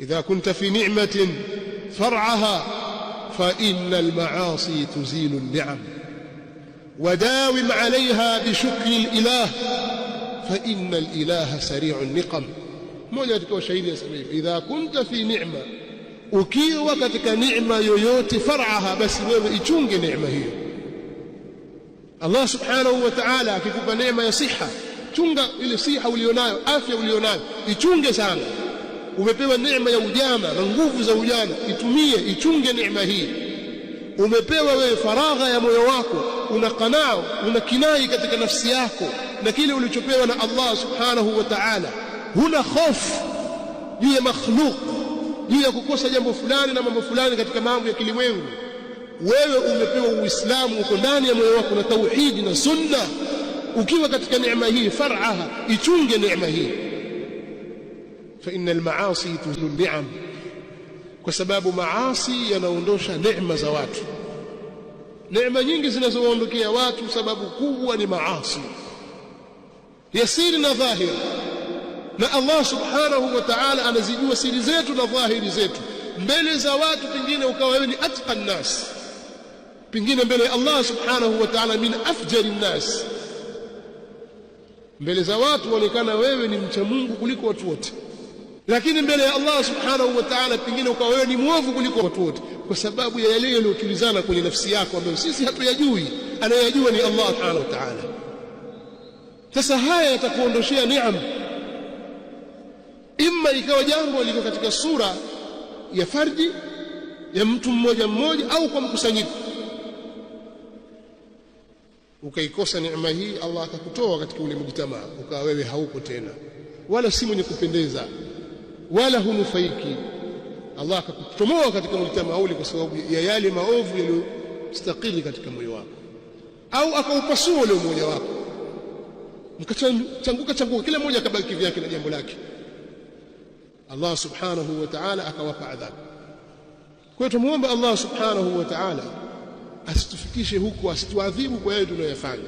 إذا كنت في نعمة فرعها فإن المعاصي تزيل النعم، وداوم عليها بشكر الإله فإن الإله سريع النقم. moja katika washairi yasema hivi, idha kunta fi ni'ma, ukiwa katika neema yoyote, far'aha, basi wewe ichunge neema hiyo. Allah subhanahu wa ta'ala akikupa neema ya siha, chunga ile siha ulionayo, afya ulionayo, ichunge sana. Umepewa neema ya ujana na nguvu za ujana, itumie, ichunge neema hii. Umepewa wewe faragha ya moyo wako, una qanao, una kinai katika nafsi yako na kile ulichopewa na Allah subhanahu wa ta'ala. Huna hofu juu ya makhluk, juu ya kukosa jambo fulani na mambo fulani katika mambo ya kilimwengu. Wewe umepewa Uislamu, uko ndani ya moyo wako na tauhidi na sunna. Ukiwa katika neema hii, far'aha, ichunge neema hii. Fa innal maasi tuzilu ni'am, kwa sababu maasi yanaondosha neema za watu. Neema nyingi zinazoondokea watu, sababu kubwa ni maasi ya siri na dhahiri, na Allah subhanahu wa ta'ala anazijua siri zetu na dhahiri zetu. Mbele za watu pengine ukawa wewe ni atqan nas, pengine mbele ya Allah subhanahu wa ta'ala min afjari nas. Mbele za watu waonekana wewe ni mcha Mungu kuliko watu wote, lakini mbele ya Allah subhanahu wa ta'ala pengine ukawa wewe ni mwovu kuliko watu wote, kwa sababu ya yale yaliyotulizana kwenye nafsi yako ambayo sisi hatuyajui, anayajua ni Allah subhanahu wa ta'ala. Sasa haya yatakuondoshea neema. Imma ikawa jambo liko katika sura ya farji ya mtu mmoja mmoja, au kwa mkusanyiko. Ukaikosa neema hii, Allah akakutoa katika ule mjitamaa, ukawa wewe hauko tena, wala si mwenye kupendeza, wala hunufaiki. Allah akakutomoa katika mjitamaa ule kwa sababu ya yale maovu yaliyostakili katika moyo wako, au akaupasua ule umoja wako, mkachanguka kila mmoja akabaki vyake na jambo lake. Allah subhanahu wa ta'ala akawapa adhabu. Kwa hiyo tumuombe Allah subhanahu wa ta'ala asitufikishe huko, asituadhibu kwa yale tunayofanya.